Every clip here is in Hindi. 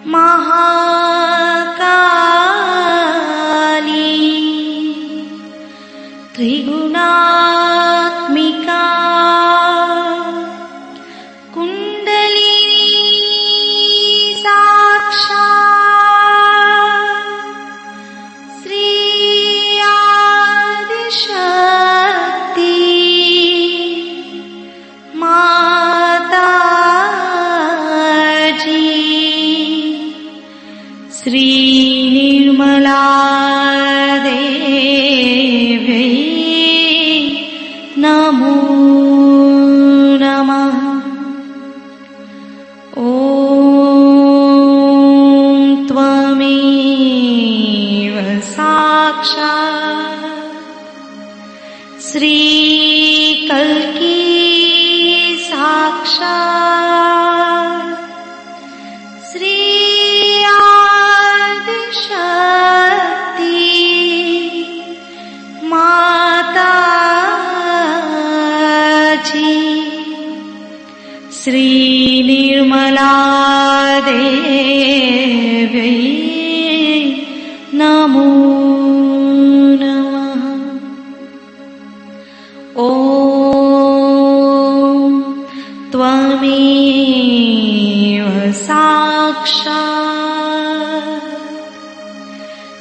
महाकाली त्रिगुणात्मिका कुंडलिनी साक्षात् श्री आदिशक्ति माताजी श्री निर्मला देवी नमो नमः। ॐ त्वमेव साक्षात् श्री कल्की साक्षात् श्री आदिशक्ति माताजी श्री निर्मला देवी नमो नमः। ॐ त्वमेव साक्षात्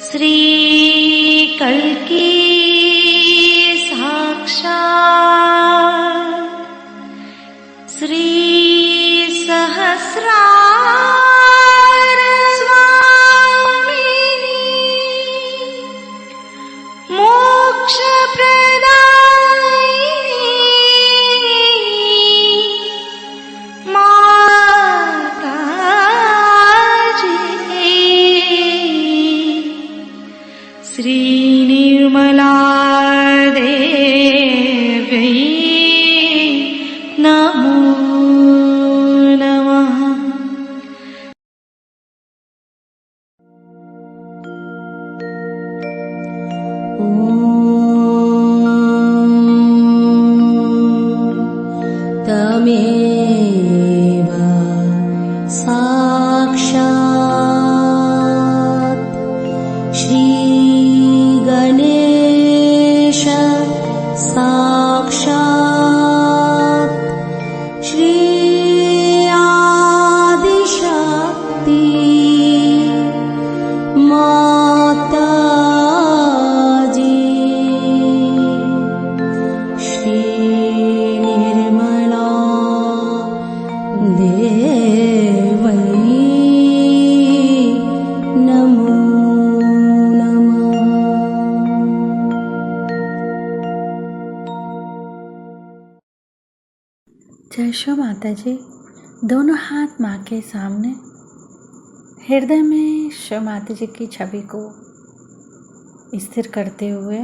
श्री कल्की साक्षात् श्री सहस्रार स्वामिनी मोक्ष प्रदायिनी माताजी श्री निर्मला देवी नमो नमः। तमेव साक्षात् श्री गणेश साक्षात् श्री आदिशक्ति माताजी श्री निर्मला देवी नमो नमः। जय शो माता जी। दोनों हाथ माँ के सामने हृदय में शो माता जी की छवि को स्थिर करते हुए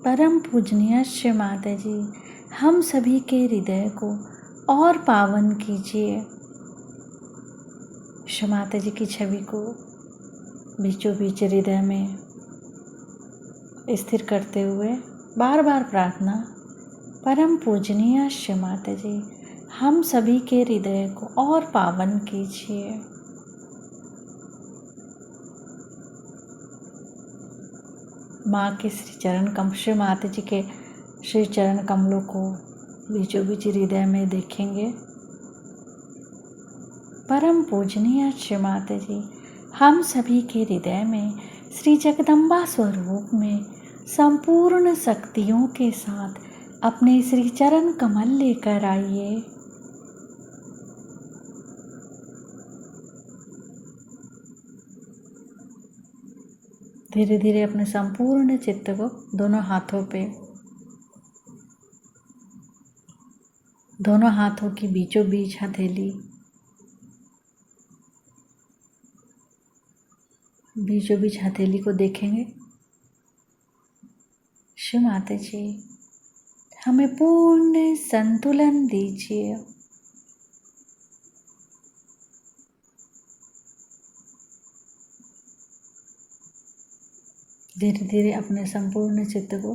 परम पूजनीय शो माता जी हम सभी के हृदय को और पावन कीजिए। शो माता जी की छवि को बीचों बीच हृदय में स्थिर करते हुए बार बार प्रार्थना, परम पूजनीय शो माता जी हम सभी के हृदय को और पावन कीजिए। माँ के श्री चरण कमल, श्री माता जी के श्री चरण कमलों को बीचों बीच हृदय में देखेंगे। परम पूजनीय श्री माता जी हम सभी के हृदय में श्री जगदम्बा स्वरूप में संपूर्ण शक्तियों के साथ अपने श्री चरण कमल लेकर आइए। धीरे धीरे अपने संपूर्ण चित्त को दोनों हाथों की बीचों बीच हथेली, बीचों बीच हथेली को देखेंगे। शिव माता जी हमें पूर्ण संतुलन दीजिए। धीरे धीरे अपने संपूर्ण चित्त को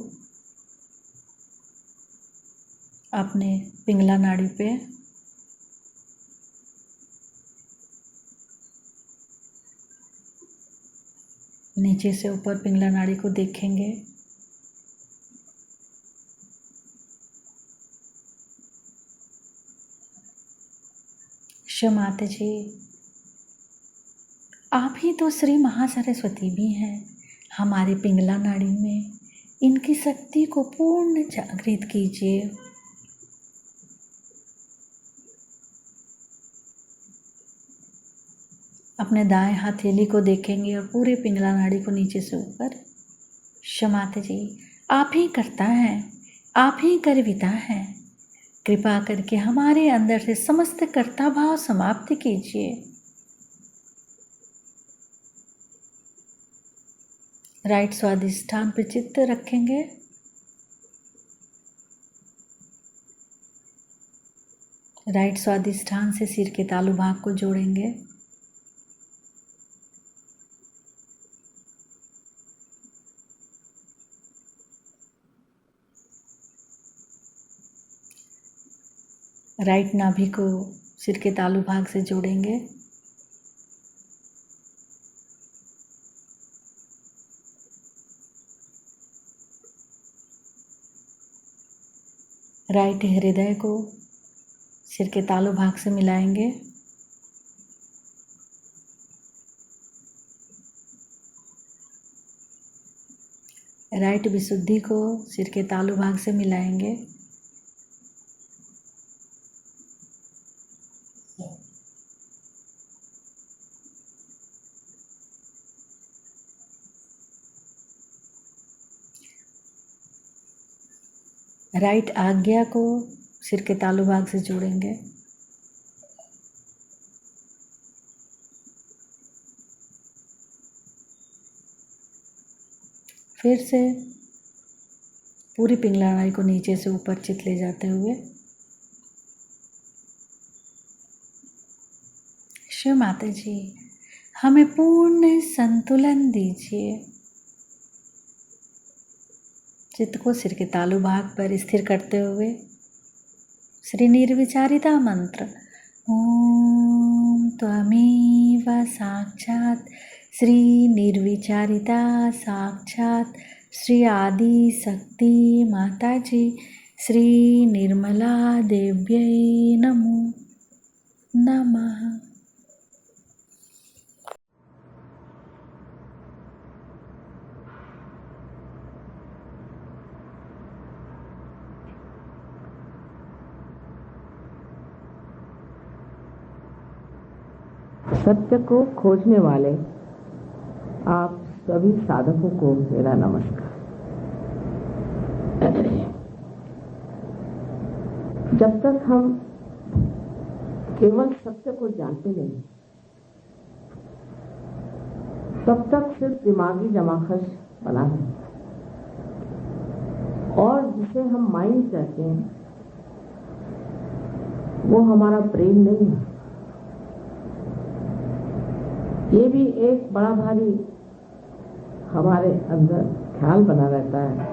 अपने पिंगला नाड़ी पे नीचे से ऊपर पिंगला नाड़ी को देखेंगे। शिव माता जी, आप ही तो श्री महासरस्वती भी हैं। हमारे पिंगला नाड़ी में इनकी शक्ति को पूर्ण जागृत कीजिए। अपने दाएं हथेली को देखेंगे और पूरे पिंगला नाड़ी को नीचे से ऊपर। शिव माता जी, आप ही करता है, आप ही करविता है। कृपा करके हमारे अंदर से समस्त कर्ता भाव समाप्त कीजिए। राइट स्वादिष्ठान पर चित्त रखेंगे। राइट स्वादिष्ठान से सिर के तालु भाग को जोड़ेंगे। राइट नाभि को सिर के तालु भाग से जोड़ेंगे। राइट हृदय को सिर के तालु भाग से मिलाएंगे। राइट विशुद्धि को सिर के तालु भाग से मिलाएंगे। राइट आज्ञा को सिर के तालु भाग से जोड़ेंगे। फिर से पूरी पिंगला नाड़ी को नीचे से ऊपर चित ले जाते हुए शिव माता जी, हमें पूर्ण संतुलन दीजिए। चित्त को सिर के तालु भाग पर स्थिर करते हुए श्री निर्विचारिता मंत्र ओम त्वमेव साक्षात श्री निर्विचारिता साक्षात श्री आदि शक्ति माता जी श्री निर्मला देव्यै नमो नमः। सत्य को खोजने वाले आप सभी साधकों को मेरा नमस्कार। जब तक हम केवल सत्य को जानते नहीं, तब तक सिर्फ दिमागी जमाखश बना है। और जिसे हम माइंड कहते हैं वो हमारा ब्रेन नहीं है। ये भी एक बड़ा भारी हमारे अंदर ख्याल बना रहता है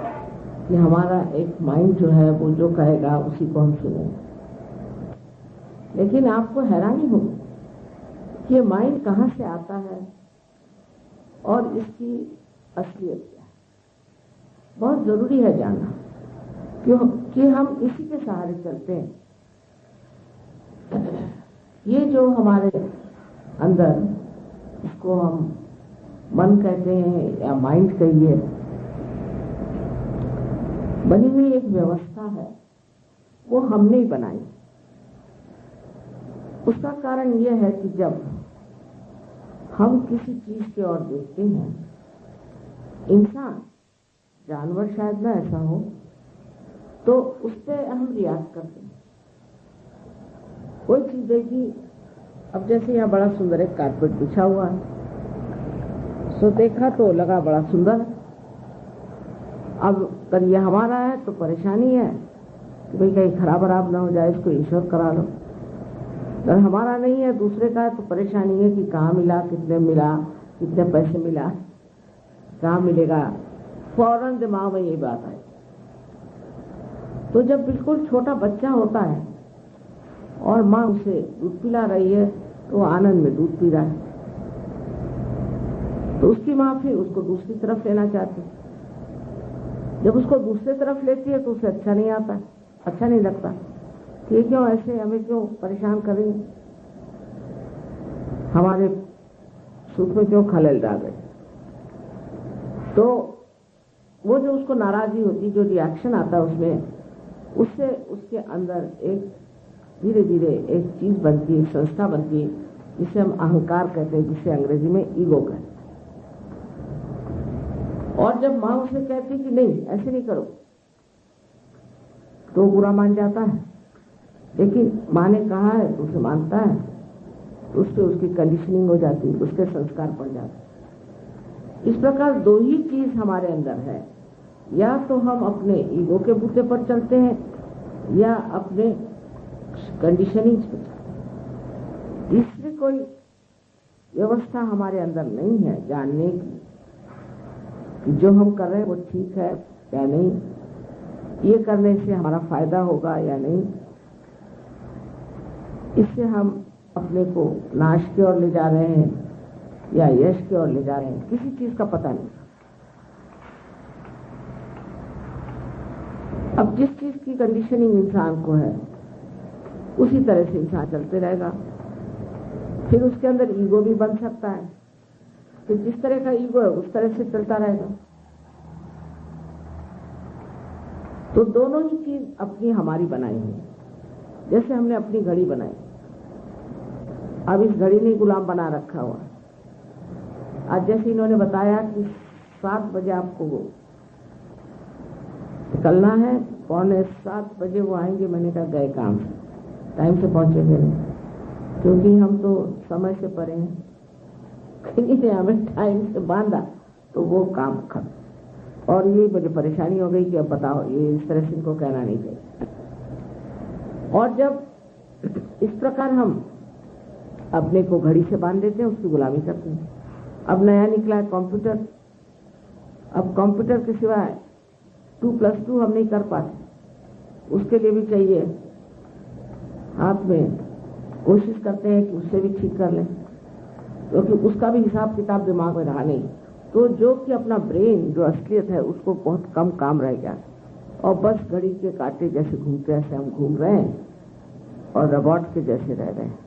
कि हमारा एक माइंड जो है वो जो कहेगा उसी को हम सुनेंगे। लेकिन आपको हैरानी होगी कि ये माइंड कहाँ से आता है और इसकी असलियत क्या है। बहुत जरूरी है जानना कि हम इसी के सहारे चलते हैं। ये जो हमारे अंदर, इसको हम मन कहते हैं या माइंड कहिए, बनी हुई एक व्यवस्था है, वो हमने ही बनाई। उसका कारण यह है कि जब हम किसी चीज की ओर देखते हैं, इंसान, जानवर शायद ना ऐसा हो, तो उस पर हम रिएक्ट करते हैं। कोई चीज देखी, अब जैसे यहाँ बड़ा सुंदर एक कारपेट बिछा हुआ है, सो देखा तो लगा बड़ा सुंदर है। अब अगर ये हमारा है तो परेशानी है कि भाई कहीं खराब वराब ना हो जाए, इसको इंश्योर करा लो। अगर हमारा नहीं है, दूसरे का है, तो परेशानी है कि कहाँ मिला, कितने मिला, कितने पैसे मिला, कहाँ मिलेगा। फौरन दिमाग में ये बात आई। तो जब बिल्कुल छोटा बच्चा होता है और माँ उसे दूध पिला रही है तो वो आनंद में दूध पी रहा है, तो उसकी माँ फिर उसको दूसरी तरफ लेना चाहती। जब उसको दूसरी तरफ लेती है तो उसे अच्छा नहीं आता, अच्छा नहीं लगता कि क्यों ऐसे हमें क्यों परेशान कर रही है, हमारे सुख में क्यों खलल डाल रहे। तो वो जो उसको नाराजगी होती, जो रिएक्शन आता है उसमें, उससे उसके अंदर एक धीरे धीरे एक चीज बनती है, संस्था बनती है, जिसे हम अहंकार कहते हैं, जिसे अंग्रेजी में ईगो कहते हैं। और जब माँ उसे कहती कि नहीं ऐसे नहीं करो, तो बुरा मान जाता है। लेकिन माँ ने कहा है तो उसे मानता है, तो उससे उसकी कंडीशनिंग हो जाती है, उसके संस्कार पड़ जाते हैं। इस प्रकार दो ही चीज हमारे अंदर है, या तो हम अपने ईगो के बूते पर चलते हैं या अपने कंडीशनिंग पर चलते हैं। तीसरी कोई व्यवस्था हमारे अंदर नहीं है जानने की कि जो हम कर रहे हैं वो ठीक है या नहीं, ये करने से हमारा फायदा होगा या नहीं, इससे हम अपने को नाश की ओर ले जा रहे हैं या यश की ओर ले जा रहे हैं, किसी चीज का पता नहीं। अब जिस चीज की कंडीशनिंग इंसान को है उसी तरह से इंसान चलते रहेगा। फिर उसके अंदर ईगो भी बन सकता है, तो जिस तरह का ईगो है उस तरह से चलता रहेगा। तो दोनों ही चीज अपनी हमारी बनाई है। जैसे हमने अपनी घड़ी बनाई, अब इस घड़ी ने गुलाम बना रखा हुआ। आज जैसे इन्होंने बताया कि 7 बजे आपको वो निकलना है, 6:45 बजे वो आएंगे। मैंने कहा गए काम से, टाइम से पहुंचेंगे नहीं, क्योंकि हम तो समय से परे हैं। कहीं हमें टाइम से बांधा तो वो काम खत्म। और ये मुझे परेशानी हो गई कि अब बताओ, ये इस तरह से इनको कहना नहीं चाहिए। और जब इस प्रकार हम अपने को घड़ी से बांध देते हैं, उसकी गुलामी करते हैं। अब नया निकला है कंप्यूटर। अब कंप्यूटर के सिवाय 2+2 हम नहीं कर पाते, उसके लिए भी चाहिए हाथ में। कोशिश करते हैं कि उससे भी ठीक कर लें, क्योंकि उसका भी हिसाब किताब दिमाग में रहा नहीं। तो जो कि अपना ब्रेन जो असलियत है उसको बहुत कम काम रह गया, और बस घड़ी के कांटे जैसे घूमते हैं ऐसे हम घूम रहे हैं और रोबोट के जैसे रह रहे हैं।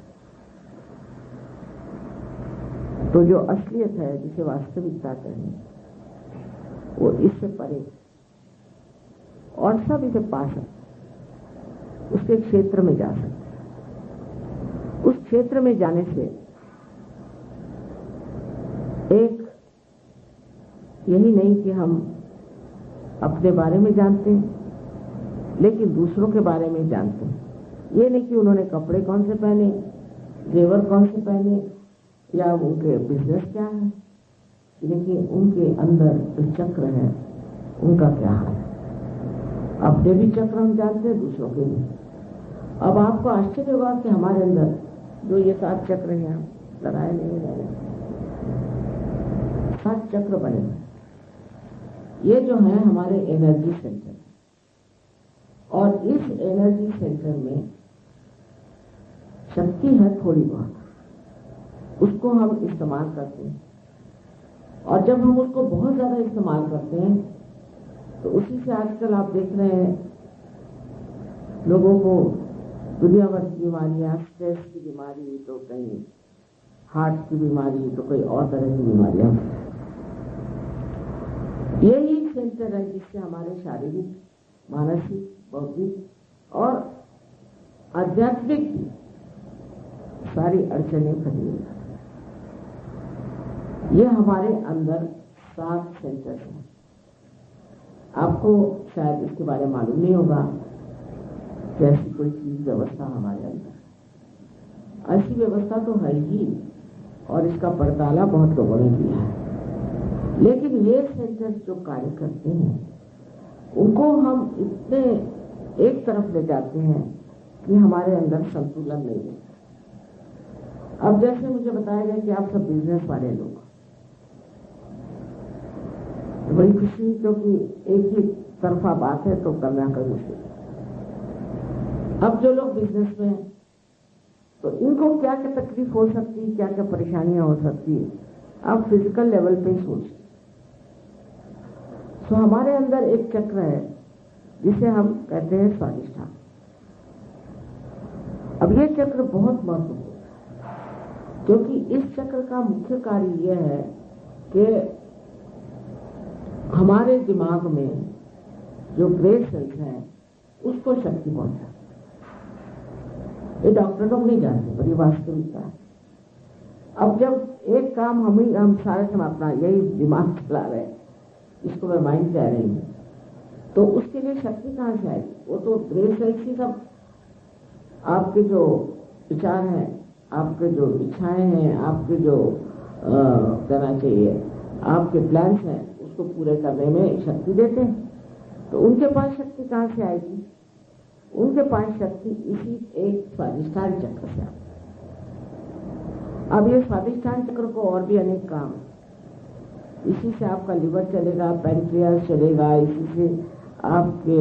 तो जो असलियत है, जिसे वास्तविकता कहें, वो इससे परे और सब इसे पा सकते, उसके क्षेत्र में जा सकते। उस क्षेत्र में जाने से एक यही नहीं कि हम अपने बारे में जानते हैं, लेकिन दूसरों के बारे में जानते हैं। ये नहीं कि उन्होंने कपड़े कौन से पहने, जेवर कौन से पहने, या उनके बिजनेस क्या है, लेकिन उनके अंदर जो चक्र है उनका क्या है। अपने भी चक्र हम जानते हैं, दूसरों के भी। अब आपको आश्चर्य होगा कि हमारे अंदर जो ये 7 चक्र हैं, लड़ाए नहीं रहे, 7 चक्र बने हैं। ये जो है हमारे एनर्जी सेंटर, और इस एनर्जी सेंटर में शक्ति है थोड़ी बहुत, उसको हम इस्तेमाल करते हैं। और जब हम उसको बहुत ज्यादा इस्तेमाल करते हैं तो उसी से आजकल आप देख रहे हैं लोगों को दुनिया भर की बीमारियां, स्ट्रेस की बीमारी, तो कहीं हार्ट की बीमारी, तो कोई और तरह की बीमारियां। यही सेंटर है जिससे हमारे शारीरिक, मानसिक, बौद्धिक और आध्यात्मिक सारी अड़चनें खड़ी हैं। ये हमारे अंदर 7 सेंटर हैं। आपको शायद इसके बारे में मालूम नहीं होगा कि ऐसी कोई चीज व्यवस्था हमारे अंदर, ऐसी व्यवस्था तो है ही, और इसका पड़ताला बहुत लोगों ने किया है। लेकिन ये सेंटर जो कार्य करते हैं उनको हम इतने एक तरफ ले जाते हैं कि हमारे अंदर संतुलन नहीं रहता। अब जैसे मुझे बताया गया कि आप सब बिजनेस वाले लोग, बड़ी खुशी, क्योंकि एक ही तरफा बात है तो करना का मुश्किल। अब जो लोग बिजनेस में हैं तो इनको क्या क्या तकलीफ हो सकती है, क्या क्या परेशानियां हो सकती है, आप फिजिकल लेवल पे ही सोचिए। तो हमारे अंदर एक चक्र है जिसे हम कहते हैं स्वादिष्ठान। अब ये चक्र बहुत महत्वपूर्ण है, क्योंकि इस चक्र का मुख्य कार्य यह है कि हमारे दिमाग में जो ब्रेन सेल्स हैं उसको शक्ति पहुंचाए। ये डॉक्टर लोग नहीं जानते, पर ये वास्तविकता है। अब जब एक काम हम सारे समय अपना यही दिमाग चला रहे हैं, इसको मैं माइंड कह रही हूँ, तो उसके लिए शक्ति कहाँ से आएगी? वो तो ब्रेन सेल्स ही सब आपके जो विचार हैं, आपके जो इच्छाएं हैं, आपके जो कहना चाहिए आपके प्लान्स हैं, उसको पूरे करने में शक्ति देते हैं। तो उनके पास शक्ति कहाँ से आएगी? उनके पास शक्ति इसी एक स्वादिष्ठान चक्र से आती है। अब ये स्वादिष्ठान चक्र को और भी अनेक काम, इसी से आपका लिवर चलेगा, पैंक्रियास चलेगा, इसी से आपके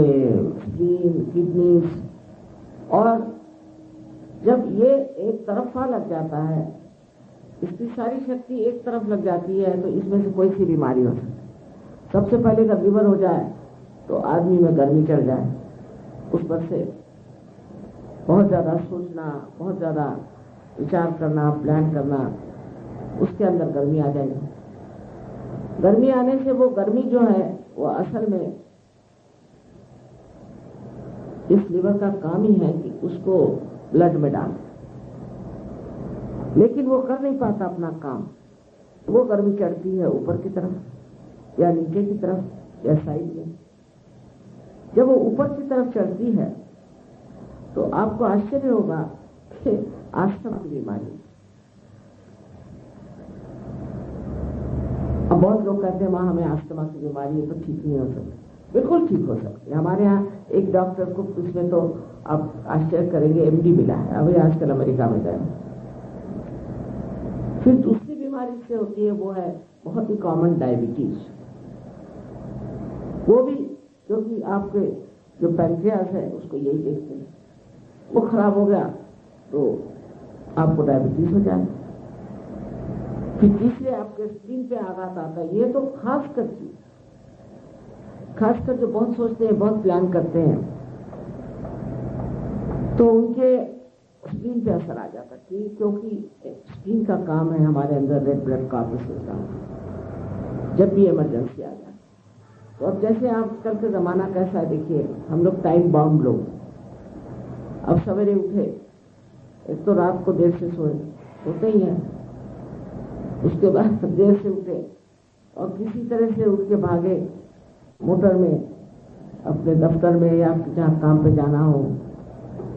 स्प्लीन, किडनीज, और जब ये एक तरफा लग जाता है, इसकी सारी शक्ति एक तरफ लग जाती है, तो इसमें से कोई सी बीमारी हो सकती है। सबसे पहले अगर लिवर हो जाए तो आदमी में गर्मी चढ़ जाए, उस पर से बहुत ज़्यादा सोचना, बहुत ज़्यादा विचार करना, प्लान करना, उसके अंदर गर्मी आ जाएगी। गर्मी आने से वो गर्मी जो है वो असल में इस लिवर का काम ही है कि उसको ब्लड में डाल, लेकिन वो कर नहीं पाता अपना काम। वो गर्मी चढ़ती है ऊपर की तरफ या नीचे की तरफ या साइड में। जब वो ऊपर की तरफ चढ़ती है तो आपको आश्चर्य होगा कि अस्थमा की बीमारी। अब बहुत लोग कहते हैं माँ हमें अस्थमा की बीमारी है तो ठीक नहीं हो सकती। बिल्कुल ठीक हो सकती है। हमारे यहाँ एक डॉक्टर को उसमें तो आप आश्चर्य करेंगे एमडी मिला है, अभी आजकल अमेरिका में गए। फिर दूसरी बीमारी से होती है, वो है बहुत ही कॉमन डायबिटीज। वो भी क्योंकि आपके जो पैंक्रियास है उसको यही देखते हैं, वो खराब हो गया तो आपको डायबिटीज हो जाए। फिर तीसरे आपके स्किन पे आघात आता है। ये तो खासकर जो बहुत सोचते हैं, बहुत प्लान करते हैं, तो उनके स्किन पे असर आ जाता है, क्योंकि स्किन का काम है हमारे अंदर रेड ब्लड कॉर्पस का, जब भी इमरजेंसी आ जाए। तो अब जैसे आजकल का जमाना कैसा है देखिए, हम लोग टाइम बाउंड लोग। अब सवेरे उठे, एक तो रात को देर से सोते ही हैं, उसके बाद देर से उठे और किसी तरह से उठ के भागे मोटर में अपने दफ्तर में या जहाँ काम पे जाना हो।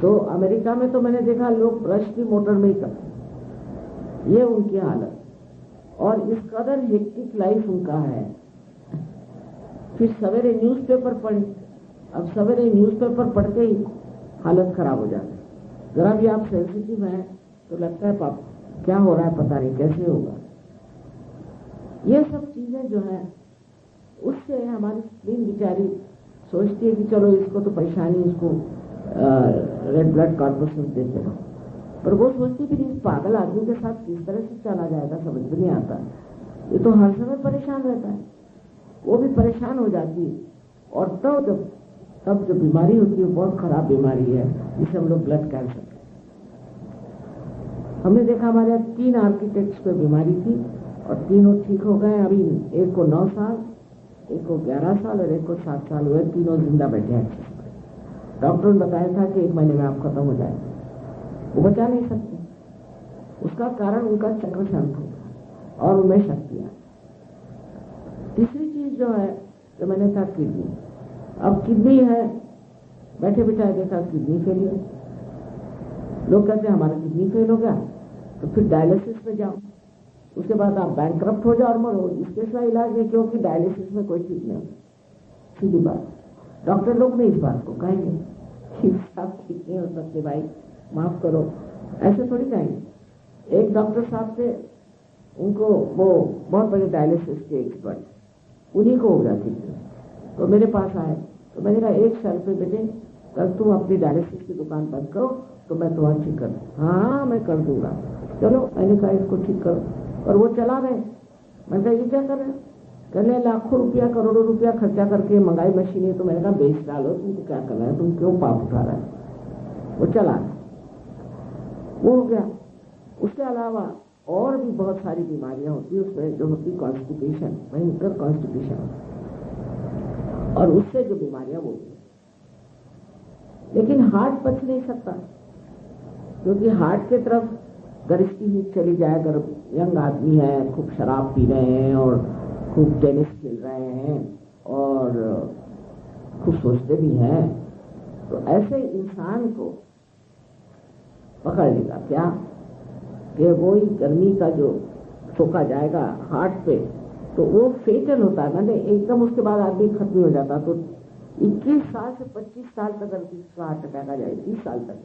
तो अमेरिका में तो मैंने देखा लोग ब्रश भी मोटर में ही करते, ये उनकी हालत। और इस कदर हेक्टिक लाइफ उनका है। फिर सवेरे न्यूज़पेपर पढ़े, अब सवेरे न्यूज़पेपर पढ़ते ही हालत खराब हो जाती है। जरा भी आप सेंसिटिव हैं तो लगता है पाप क्या हो रहा है, पता नहीं कैसे होगा। ये सब चीजें जो है उससे हमारी स्प्लीन बेचारी सोचती है कि चलो इसको तो परेशानी, इसको रेड ब्लड कॉर्पस देते रहो, पर वो सोचती फिर इस पागल आदमी के साथ किस तरह से चला जाएगा, समझ में नहीं आता। ये तो हर समय परेशान रहता है, वो भी परेशान हो जाती है। और तब जो बीमारी होती है बहुत खराब बीमारी है, जिसे हम लोग ब्लड कैंसर। हमने देखा हमारे यहाँ 3 आर्किटेक्ट्स को बीमारी थी और तीनों ठीक हो गए। अभी एक को 9 साल, एक को 11 साल और एक को 7 साल हुए, तीनों जिंदा बैठे हैं। डॉक्टर ने बताया था कि 1 महीने में आप खत्म हो जाएगा। वो बचा नहीं सकते, उसका कारण उनका चक्र शांत होगा और उनमें शक्तियां। तीसरी चीज जो है जो मैंने कहा किडनी। अब किडनी है, बैठे बिठाए देखा किडनी फेलियर। लोग कहते हैं हमारा किडनी फेल हो गया तो फिर डायलिसिस में जाओ, उसके बाद आप बैंकक्रप्ट हो जाओ और मरो। इसके सिवा इलाज नहीं, क्योंकि डायलिसिस में कोई ठीक नहीं होता। सीधी बात, डॉक्टर लोग नहीं इस बात को कहेंगे कि आप ठीक नहीं हो सकते भाई, माफ करो, ऐसे थोड़ी कहेंगे। एक डॉक्टर साहब थे, उनको वो बहुत बड़े डायलिसिस के एक्सपर्ट, उन्हीं को हो गया ठीक है। तो मेरे पास आए तो मैंने कहा 1 साल पे बेटे कल तुम अपनी डायलिसिस की दुकान बंद करो तो मैं तुम्हारा ठीक कर दूँ। हाँ मैं कर दूंगा, चलो। मैंने कहा इसको ठीक करो, और वो चला रहे मैंने कहा ये क्या कर रहे हैं? कहने लाखों रुपया करोड़ों रुपया खर्चा करके मंगाई मशीन है। तो मैंने कहा बेच डालो, तुमको क्या करना है, तुम क्यों पाप उठा रहे हैं? वो चला वो हो गया। उसके अलावा और भी बहुत सारी बीमारियां होती है उसमें, जो होती कॉन्स्टिपेशन, भयंकर कॉन्स्टिपेशन, और उससे जो बीमारियां वो होती है। लेकिन हार्ट बच नहीं सकता, क्योंकि हार्ट की तरफ अगर इसकी हीट चली जाए, अगर यंग आदमी है, खूब शराब पी रहे हैं और खूब टेनिस खेल रहे हैं और खूब सोचते भी हैं, तो ऐसे इंसान को पकड़ लेगा क्या कि वो ही गर्मी का जो सोखा जाएगा हार्ट पे, तो वो फेटल होता है। मैंने एकदम उसके बाद आदमी खत्म हो जाता। तो 21 साल से 25 साल तक अगर किसी का हार्ट अटैक आ जाए, 30 साल तक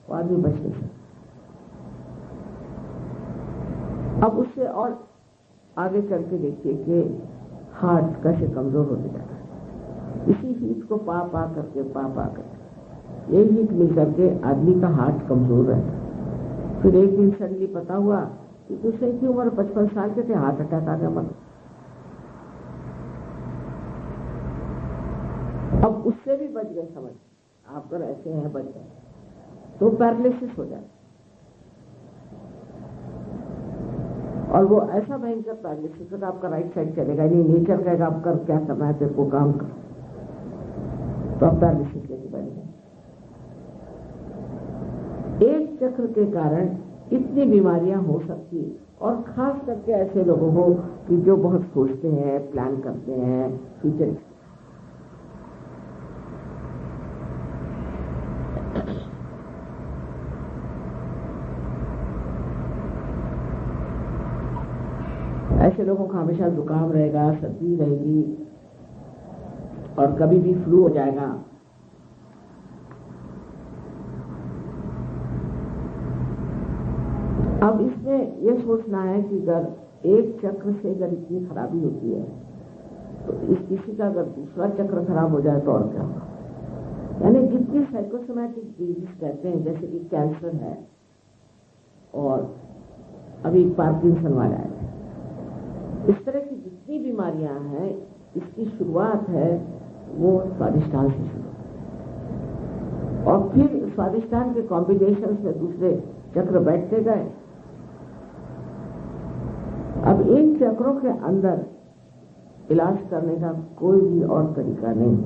वो आदमी बच नहीं सकता। अब उससे और आगे चल के देखिए कि हार्ट कैसे कमजोर होते जाता है। इसी हीट को पा करके यही हीट मिल करके आदमी का हार्ट कमजोर रहता है। फिर एक दिन सडनली पता हुआ कि दूसरे की उम्र 55 साल के थे, हार्ट अटैक आ गया, मर। अब उससे भी बच गए, समझ आप अगर ऐसे हैं बच गए, तो पैरालिसिस हो जाए। और वो ऐसा भयंकर पैरालिसिस होगा, आपका राइट साइड चलेगा नहीं, नेचर कहेगा आप कर, क्या करना है तेरे को, काम कर, तो आप पैरालिसिस लेके बैठ गए। एक चक्र के कारण इतनी बीमारियां हो सकती, और खास करके ऐसे लोगों को कि जो बहुत सोचते हैं, प्लान करते हैं फ्यूचर। ऐसे लोगों को हमेशा जुकाम रहेगा, सर्दी रहेगी, और कभी भी फ्लू हो जाएगा। अब इसमें यह सोचना है कि अगर एक चक्र से अगर इतनी खराबी होती है, तो इस किसी का अगर दूसरा चक्र खराब हो जाए तो और क्या होगा। यानी जितनी साइकोसोमैटिक डिजीज कहते हैं, जैसे कि कैंसर है और अभी पार्किंसन वाला है, इस तरह की जितनी बीमारियां हैं, इसकी शुरुआत है वो स्वादिष्टान से शुरू, और फिर स्वादिष्टान के कॉम्बिनेशन में दूसरे चक्र बैठते गए। अब इन चक्रों के अंदर इलाज करने का कोई भी और तरीका नहीं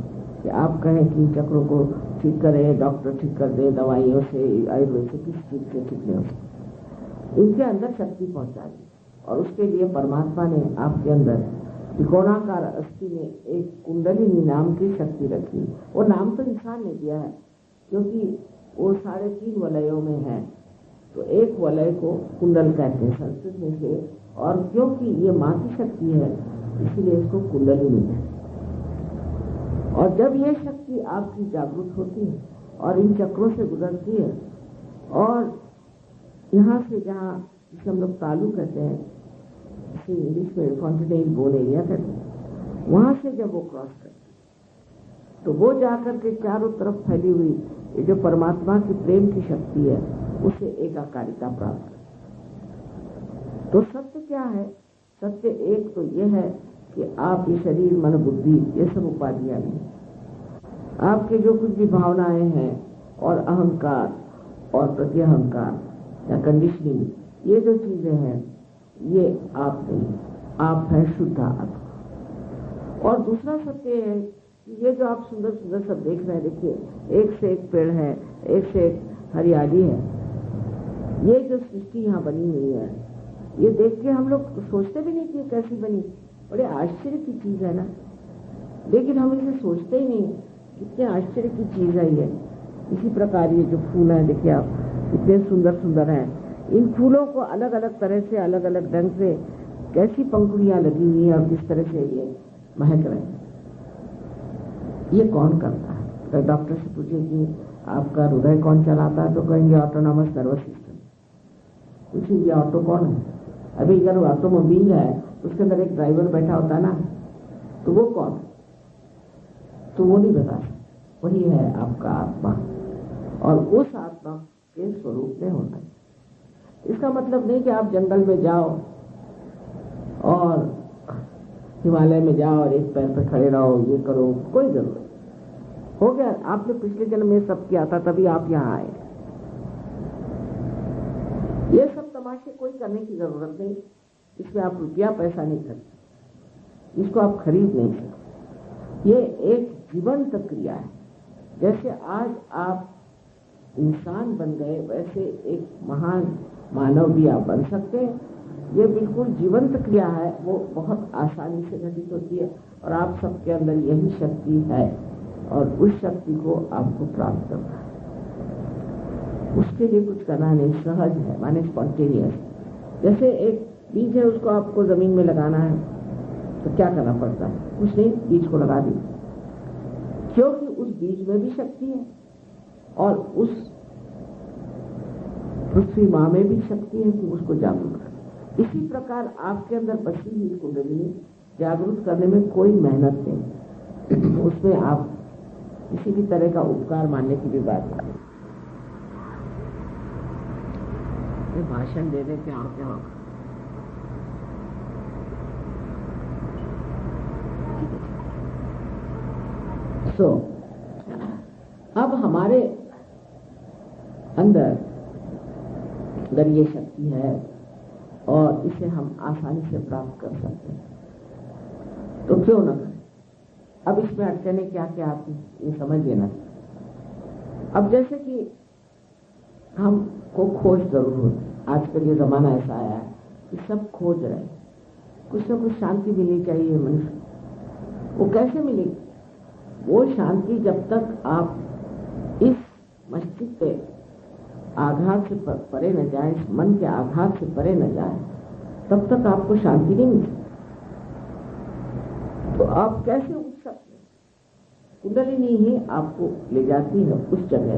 कि आप कहें कि इन चक्रों को ठीक करें, डॉक्टर ठीक कर दे दवाइयों से, आयुर्वेद से, किसी चीज से ठीक नहीं हो सकता। इनके अंदर शक्ति पहुंचा दी, और उसके लिए परमात्मा ने आपके अंदर त्रिकोणाकार अस्थि में एक कुंडलिनी नाम की शक्ति रखी। वो नाम तो इंसान ने दिया है, क्योंकि वो 3.5 वलयों में है, तो एक वलय को कुंडल कहते हैं संस्कृत में से, और क्योंकि ये माँ की शक्ति है इसीलिए इसको कुंडलिनी है। और जब ये शक्ति आपकी जागृत होती है और इन चक्रों से गुजरती है, और यहाँ से जहाँ जिसे हम लोग तालु कहते हैं, इसे इंग्लिश में फॉन्टेनेल बोन एरिया कहते हैं, वहां से जब वो क्रॉस करते तो वो जाकर के चारों तरफ फैली हुई ये जो परमात्मा की प्रेम की शक्ति है, उसे एकाकारिता प्राप्त। तो सत्य क्या है? सत्य एक तो ये है कि आप ये शरीर, मन, बुद्धि, ये सब उपाधियां नहीं, आपके जो कुछ भी भावनाएं हैं और अहंकार और प्रत्यहंकार या कंडीशनिंग, ये जो चीजें हैं, ये आप नहीं, आप है शुद्ध आत्मा। और दूसरा सत्य है कि ये जो आप सुंदर सुंदर सब देख रहे हैं, देखिए एक से एक पेड़ है, एक से एक हरियाली है, ये जो सृष्टि यहाँ बनी हुई है, ये देख के हम लोग सोचते भी नहीं कि कैसी बनी, बड़े आश्चर्य की चीज है ना, लेकिन हम इसे सोचते ही नहीं कितने आश्चर्य की चीज है ये। इसी प्रकार ये जो फूल है, देखिए आप कितने सुंदर सुंदर हैं, इन फूलों को अलग अलग तरह से, अलग अलग ढंग से कैसी पंखुड़ियां लगी हुई हैं और किस तरह से ये महक रहे हैं, ये कौन करता है? अगर डॉक्टर से पूछे कि आपका हृदय कौन चलाता है, तो कहेंगे ऑटोनॉमस नर्वस सिस्टम। पूछेंगे ऑटो कौन है? अभी अगर ऑटोमोबाइल है तो उसके अंदर एक ड्राइवर बैठा होता है ना, तो वो कौन है? तो वो नहीं बता सकते, वही है आपका आत्मा, और उस आत्मा के स्वरूप में होना है। इसका मतलब नहीं कि आप जंगल में जाओ और हिमालय में जाओ और एक पैर पे खड़े रहो, ये करो, कोई जरूरत हो गया। आपने पिछले जन्म में सब किया था, तभी आप यहाँ आए। ये सब तमाशे कोई करने की जरूरत नहीं। इसमें आप रुपया पैसा नहीं खर्च, इसको आप खरीद नहीं सकते। ये एक जीवंत क्रिया है। जैसे आज आप इंसान बन गए, वैसे एक महान मानव भी आप बन सकते हैं। ये बिल्कुल जीवंत क्रिया है, वो बहुत आसानी से घटित होती है और आप सबके अंदर यही शक्ति है और उस शक्ति को आपको प्राप्त करना है। उसके लिए कुछ करना नहीं, सहज है, माने स्पॉन्टेनियस। जैसे एक बीज है, उसको आपको जमीन में लगाना है तो क्या करना पड़ता है? कुछ नहीं, बीज को लगा दी, क्योंकि उस बीज में भी शक्ति है और उस पृथ्वी माँ में भी शक्ति है कि उसको जागरूक करे। इसी प्रकार आपके अंदर बसी हुई कुंडलिनी जागरूक करने में कोई मेहनत नहीं, उसमें आप किसी भी तरह का उपकार मानने की भी बात नहीं। भाषण दे देते हैं और क्या होगा। अब हमारे अंदर अगर ये शक्ति है और इसे हम आसानी से प्राप्त कर सकते हैं तो क्यों ना करें। अब इसमें अड़चनें क्या क्या आती ये समझ लेना। अब जैसे कि हमको खोज जरूर होती, आजकल ये जमाना ऐसा आया है कि सब खोज रहे, कुछ ना कुछ शांति मिलनी चाहिए मनुष्य। वो कैसे मिलेगी? वो शांति जब तक आप इस मस्तिष्क पे आघात से परे न जाए, इस मन के आघात से परे न जाए, तब तक आपको शांति नहीं मिलती। तो आप कैसे उठ सकते हैं? कुंडलिनी ही आपको ले जाती है उस जगह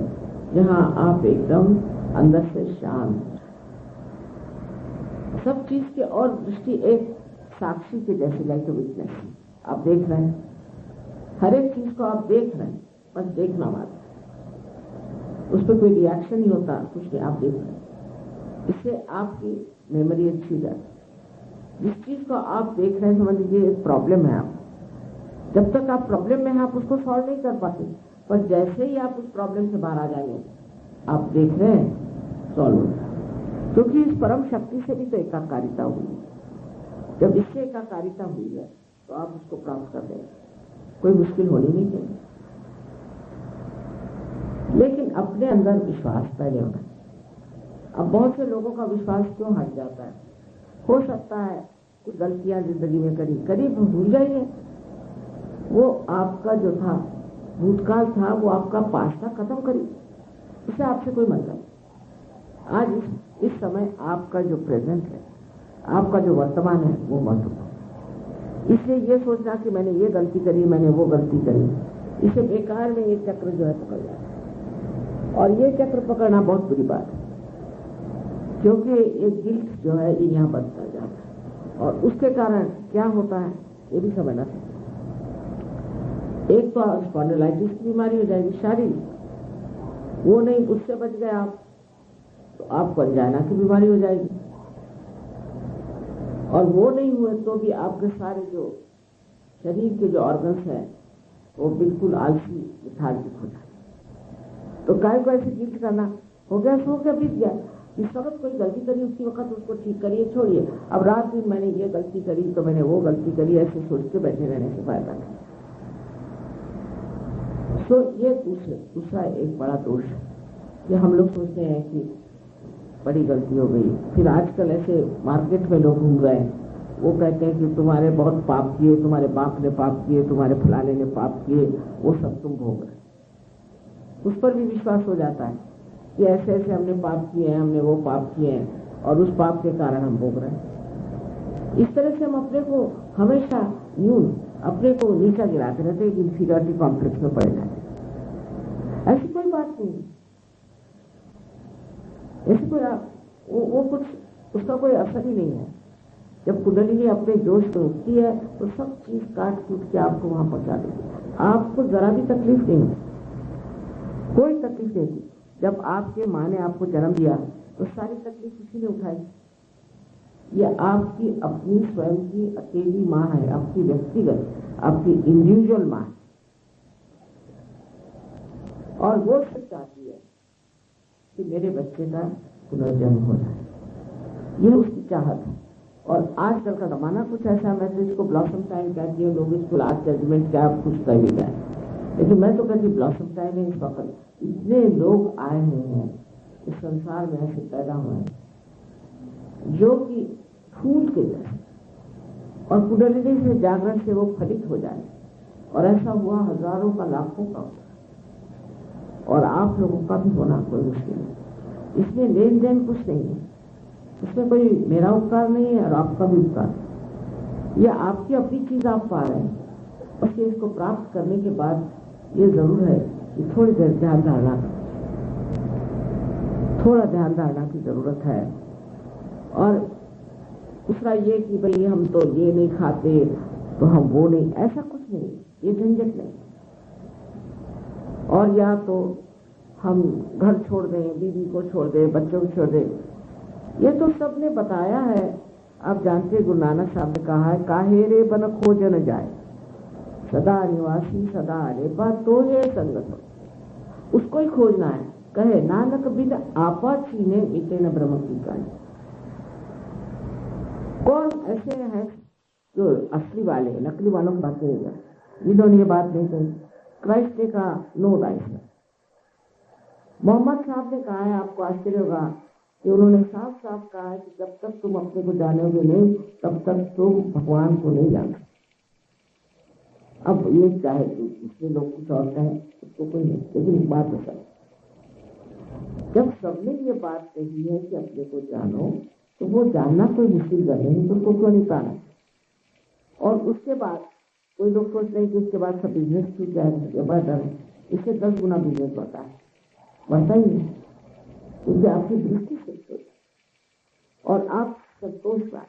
जहां आप एकदम अंदर से शांत, सब चीज के और दृष्टि एक साक्षी के जैसे, लाइक विटनेस। आप देख रहे हैं, हर एक चीज को आप देख रहे हैं, बस देखना बात, उस पर कोई रिएक्शन नहीं होता, कुछ नहीं, आप देख रहे हैं। इससे आपकी मेमोरी अच्छी हो जाती। जिस चीज को आप देख रहे हैं, समझ लीजिए एक प्रॉब्लम है आप, जब तक आप प्रॉब्लम में हैं आप उसको सॉल्व नहीं कर पाते, पर जैसे ही आप उस प्रॉब्लम से बाहर आ जाएंगे, आप देख रहे हैं सॉल्व हो जाए। क्योंकि इस परम शक्ति से भी तो एकाकारिता हुई है। जब इससे एकाकारिता हुई है तो आप उसको प्राप्त कर देंगे, कोई मुश्किल होनी नहीं चाहिए। लेकिन अपने अंदर विश्वास पहले होना। अब बहुत से लोगों का विश्वास क्यों हट जाता है? हो सकता है कुछ गलतियां जिंदगी में करी भूल जाइए। वो आपका जो था भूतकाल था, वो आपका पास्ट था, खत्म करिए, इससे आपसे कोई मतलब। आज इस समय आपका जो प्रेजेंट है, आपका जो वर्तमान है, वो महत्वपूर्ण। इसलिए ये सोचना कि मैंने ये गलती करी, मैंने वो गलती करी, इसे बेकार में ये चक्र जो है पकड़ जाता है। और ये चक्र पकड़ना बहुत बुरी बात है, क्योंकि एक गिल्ट जो है ये यहाँ बनता जाता है और उसके कारण क्या होता है ये भी समझना चाहिए। एक तो स्पॉन्डिलाइटिस की बीमारी हो जाएगी शारीरिक, वो नहीं, उससे बच गए आप तो आपको अंजाइना की बीमारी हो जाएगी, और वो नहीं हुए तो भी आपके सारे जो शरीर के जो ऑर्गन्स हैं वो बिल्कुल आलसी लेथार्जिक हो जाए। तो काय को ऐसे गिल्ट करना, हो गया सो क्या, बीत गया। इस वक्त कोई गलती करी उसी वक्त उसको ठीक करिए, छोड़िए। अब रात दिन मैंने ये गलती करी तो मैंने वो गलती करी, ऐसे सोचते बैठे रहने से फायदा नहीं। तो ये दूसरा एक बड़ा दोष है कि हम लोग सोचते हैं कि बड़ी गलती हो गई। फिर आजकल ऐसे मार्केट में लोग घूम रहे हैं, वो कहते हैं कि तुम्हारे बहुत पाप किए, तुम्हारे बाप ने पाप किए, तुम्हारे फलाने ने पाप किए, वो सब तुम भोग रहे। उस पर भी विश्वास हो जाता है कि ऐसे ऐसे हमने पाप किए हैं, हमने वो पाप किए हैं और उस पाप के कारण हम भोग रहे हैं। इस तरह से हम अपने को हमेशा अपने को नीचा गिराते रहते हैं, इंफीरियरिटी कॉम्प्लेक्स में पड़े जाते हैं। ऐसी कोई बात नहीं, ऐसे कोई वो कुछ उसका कोई असर ही नहीं है। जब कुंडलिनी अपने जोश में उठती है तो सब चीज काट कूट के आपको वहां पहुंचा देती, आपको जरा भी तकलीफ नहीं होती, कोई तकलीफ नहीं थी। जब आपके माँ ने आपको जन्म दिया तो सारी तकलीफ उसी ने उठाई, ये आपकी अपनी स्वयं की अकेली माँ है, आपकी व्यक्तिगत, आपकी इंडिविजुअल माँ है। और वो सब चाहती है कि मेरे बच्चे का पुनर्जन्म हो जाए, ये उसकी चाहत है। और आजकल का जमाना कुछ ऐसा, मैं तो इसको ब्लॉसम टाइम कहती हूँ, लोग इसको लास्ट जजमेंट क्या कुछ कर भी जाए, लेकिन मैं तो कहती ब्लॉसम टाइम है। इस वक्त इतने लोग आए हुए हैं इस संसार में, ऐसे पैदा हुए हैं जो कि फूल के जैसे, और कुंडलिनी से जागरण से वो फलित हो जाए। और ऐसा हुआ हजारों का, लाखों का, और आप लोगों का भी होना कोई मुश्किल नहीं। इसमें लेन देन कुछ नहीं है, इसमें कोई मेरा उपकार नहीं है और आपका भी उपकार। यह आपकी अपनी चीज आप पा रहे हैं, और फिर इसको प्राप्त करने के बाद ये जरूर है कि थोड़ी देर ध्यान धारणा, थोड़ा ध्यान धारणा की जरूरत है। और दूसरा ये कि भाई हम तो ये नहीं खाते तो हम वो नहीं, ऐसा कुछ नहीं, ये झंझट नहीं। और या तो हम घर छोड़ दें, बीवी को छोड़ दें, बच्चों को छोड़ दें, ये तो सबने बताया है। आप जानते हैं गुरु नानक साहब ने कहा है, काहे रे बन खोज न जाए, सदा निवासी सदा रेपा तो है संगत, उसको ही खोजना है। कहे नानक बिन आपा छीने मिटे न ब्रह्म की गाय। कौन ऐसे हैं जो असली वाले, नकली वालों की बात नहीं है, जिन्होंने ये बात नहीं कही। क्राइस्ट का नो राइट। मोहम्मद साहब ने कहा है, आपको आश्चर्य होगा कि उन्होंने साफ साफ कहा है कि जब तक तुम अपने को जानोगे नहीं, तब तक तुम भगवान को नहीं जानते। अब ये चाहे दूसरे लोग कुछ और कहें, उसको कोई नहीं, लेकिन एक बात है, जब सबने ये बात कही है कि अपने को जानो, तो वो जानना कोई मुश्किल कर नहीं, तो उसको क्यों नहीं पाना। और उसके बाद कोई लोग सोच रहे हैं कि उसके बाद सब बिजनेस छूट जाएगा, बढ़ इससे 10 गुना बिजनेस बढ़ता है, बढ़ता ही है, क्योंकि आपकी दृष्टि से और आप संतोष पाए।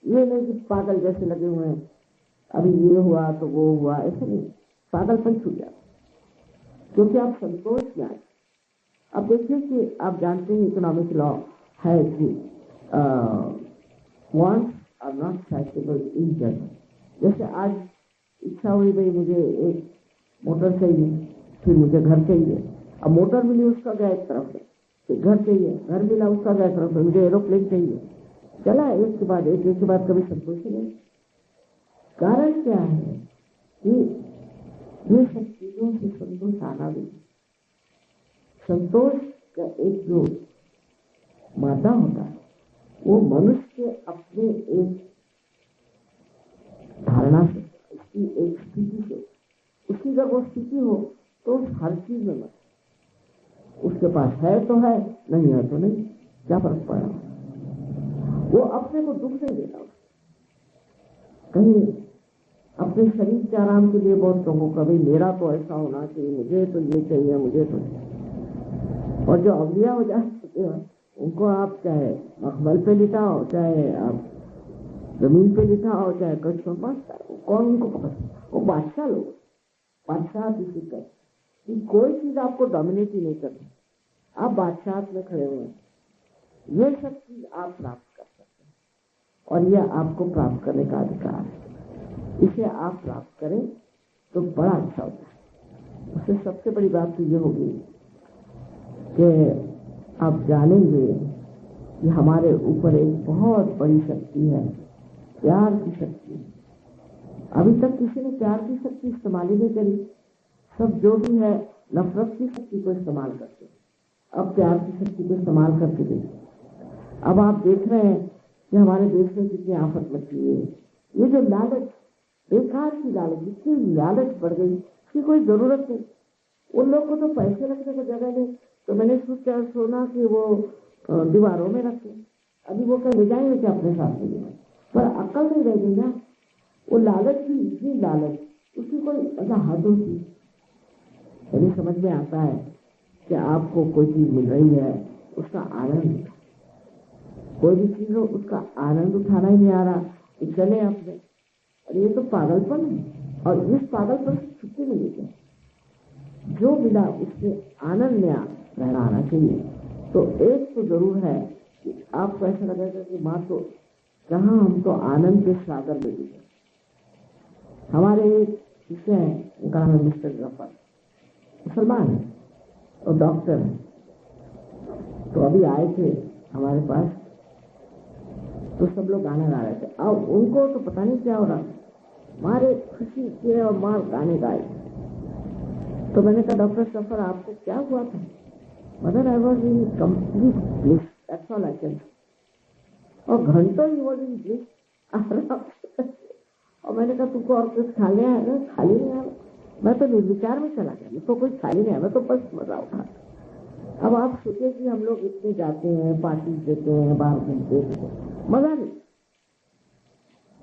ये नहीं कि पागल जैसे लगे हुए हैं, अभी ये हुआ तो वो हुआ, ऐसा नहीं, पागलपन छूट जाता, क्योंकि आप संतोष में आए। अब देखिए कि आप जानते हैं इकोनॉमिक लॉ है कि wants are not satisfiable in general. जैसे आज इच्छा हुई भाई मुझे एक मोटर चाहिए, फिर मुझे घर चाहिए, अब मोटर मिली उसका गया एक तरफ है, फिर घर चाहिए, घर मिला उसका गया एक तरफ है, मुझे एरोप्लेन चाहिए, चला एक के बाद एक के बाद कभी संतोष नहीं। कारण क्या है कि ये सब चीजों से संतोष आना भी, संतोष का एक जो मादा होता है वो मनुष्य के अपने एक धारणा से, उसकी एक स्थिति से, उसकी जब वो स्थिति हो तो हर चीज में मत, उसके पास है तो है, नहीं है तो नहीं, क्या फर्क पड़ा। वो अपने को दुख नहीं देता, कहीं अपने शरीर के आराम के लिए बहुत लोगों का भाई मेरा तो ऐसा होना चाहिए, मुझे तो ये चाहिए, मुझे तो। और जो अवलिया हो जाते हैं उनको आप चाहे मखमल पे लिटाओ, चाहे आप जमीन पे लिटाओ, चाहे कच्छ में पहुंचता, कौन उनको पकड़ता, वो बादशाह लोग, बादशाह किसी का कि कोई चीज आपको डोमिनेट ही नहीं करती, आप बादशाह में खड़े हुए हैं। ये सब चीज आप प्राप्त कर सकते हैं, और यह आपको प्राप्त करने का अधिकार है। इसे आप प्राप्त करें तो बड़ा अच्छा होता है। उससे सबसे बड़ी बात तो ये होगी कि आप जानेंगे कि हमारे ऊपर एक बहुत बड़ी शक्ति है, प्यार की शक्ति। अभी तक किसी ने प्यार की शक्ति इस्तेमाल ही नहीं करी, सब जो भी है नफरत की शक्ति को इस्तेमाल करते, अब प्यार की शक्ति को इस्तेमाल करके देखिए। अब आप देख रहे हैं कि हमारे देश में कितनी आफत मची हुई है। ये जो लालच, बेकार की लालच, जितनी लालच बढ़ गई, इसकी कोई जरूरत नहीं। उन लोग को तो पैसे रखने को जगह नहीं, तो मैंने सुना कि वो दीवारों में रखे, अभी वो कहीं ले जाएंगे क्या अपने साथ में, पर अक्ल नहीं रह गई ना। वो लालच भी इतनी लालच, उसकी कोई ऐसा हद होती। यदि समझ में आता है कि आपको कोई चीज मिल रही है, उसका आनंद, कोई भी चीज हो उसका आनंद उठाना ही नहीं आ रहा, तो चले आपने, और ये तो पागलपन है। और इस पागलपन से छुट्टी मिलेगी, जो मिला उससे आनंद में रहना आना चाहिए। तो एक तो जरूर है कि आपको ऐसा लगेगा कि माँ तो कहाँ, हम तो आनंद के सागर में डूबे। हमारे एक शिष्य हैं, उनका नाम है मिस्टर जफर, मुसलमान है और डॉक्टर है। तो अभी आए थे हमारे पास, तो सब लोग गाना गा रहे थे। अब उनको तो पता नहीं क्या हो रहा, मारे खुशी के और मार गाने गाए। तो मैंने कहा डॉक्टर सफर आपको क्या हुआ था? Mother I was in complete bliss, that's all I can. और घंटों ही वॉज इन ब्लिस। और मैंने कहा तुमको और कुछ खा लिया है ना? खाली नहीं आया, मैं तो निर्विचार में चला गया, मुझको कुछ खाली नहीं आया, मैं तो बस मजा उठा। अब आप सोचिए कि हम लोग इतने जाते हैं, पार्टी देते हैं, बाहर घूमते हैं,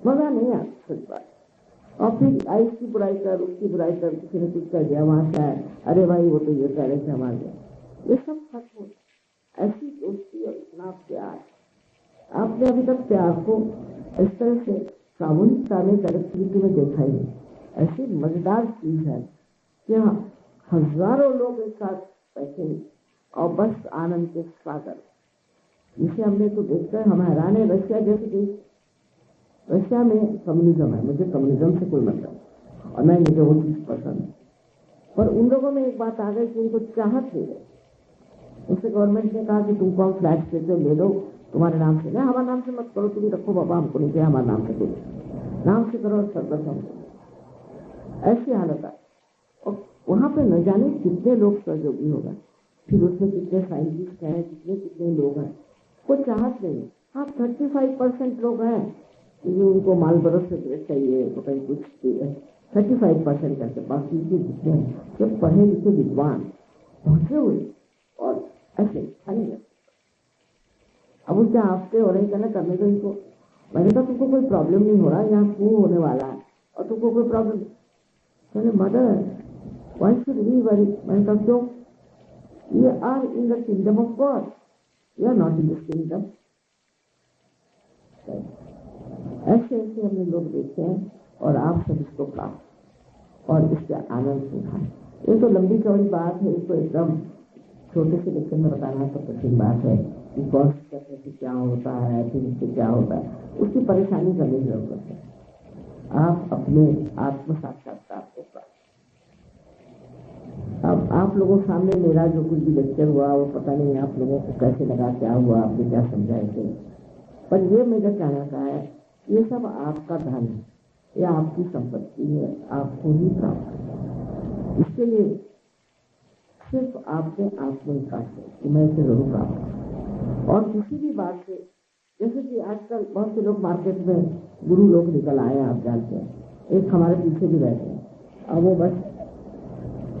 मजा नहीं आता सच बात। और फिर आई इसकी बुराई कर, उसकी बुराई कर, किसी ने कुछ कर दिया, वहां से आए, अरे भाई वो तो ये कह रहे थे हमारे लिए, ये सब खत्म हो। ऐसी दोस्ती और इतना प्यार, आपने अभी तक प्यार को इस तरह से सामूहिकता में, कलेक्टिविटी में देखा ही नहीं। ऐसी मजेदार चीज है कि हजारों लोग एक साथ बैठे और बस आनंद के सागर, जिसे हमने तो देखकर हम हैरान है। रशिया जैसे देश, रशिया में कम्युनिज्म है, मुझे कम्युनिज्म से कोई मतलब और नहीं मुझे वो चीज पसंद है, पर उन लोगों में एक बात आ गई कि उनको चाहत नहीं है। उससे गवर्नमेंट ने कहा कि तुमको हम फ्लैट देते हो, ले लो तुम्हारे नाम से, नहीं हमारे नाम से मत करो, तुम रखो बाबा, हमको नहीं चाहिए, हमारे नाम से करो, नाम से करो और सरबत हमको। ऐसी हालत है। और वहां पे न जाने कितने लोग सहयोगी होगा, फिर उसमें कितने साइंटिस्ट हैं, कितने लोग हैं, कोई चाहत नहीं। हाँ 35% लोग हैं जो उनको माल बरस से चाहिए, तो कहीं कुछ 35% करके, बाकी के जितने हैं जो पढ़े लिखे विद्वान पहुंचे हुए और ऐसे खाली है। अब उनसे आपके हो रही कहना करने को इनको, मैंने कहा तुमको कोई प्रॉब्लम नहीं हो रहा, यहाँ क्यों होने वाला है और तुमको कोई प्रॉब्लम? मैंने mother why should we worry? मैंने कहा क्यों? Ye are in the kingdom of God, you are not in this kingdom. ऐसे ऐसे हमने लोग देखे हैं और आप सब इसको प्राप्त और इसके आनंद से उठाएं। ये तो लंबी चौड़ी बात है, इसको एकदम छोटे से लेक्चर में बताना तो कठिन बात है कि कौन से क्या होता है, फिर इससे क्या होता है, उसकी परेशानी करने की जरूरत है। आप अपने आत्म साक्षात्कार को प्राप्त। अब आप लोगों के सामने मेरा जो कुछ भी लेक्चर हुआ वो पता नहीं आप लोगों को कैसे लगा, क्या हुआ, आपने क्या समझाए थे, पर ये मेरा कहना का है, ये सब आपका धन है, ये आपकी संपत्ति है, आपको ही प्राप्त है। इसके लिए सिर्फ आपके आत्मविश्वास है कि मैं इसे जरूर प्राप्त करूं। और किसी भी बात से, जैसे कि आजकल बहुत से लोग मार्केट में गुरु लोग निकल आए हैं, आप जानते हैं, एक हमारे पीछे भी बैठे हैं, अब वो बस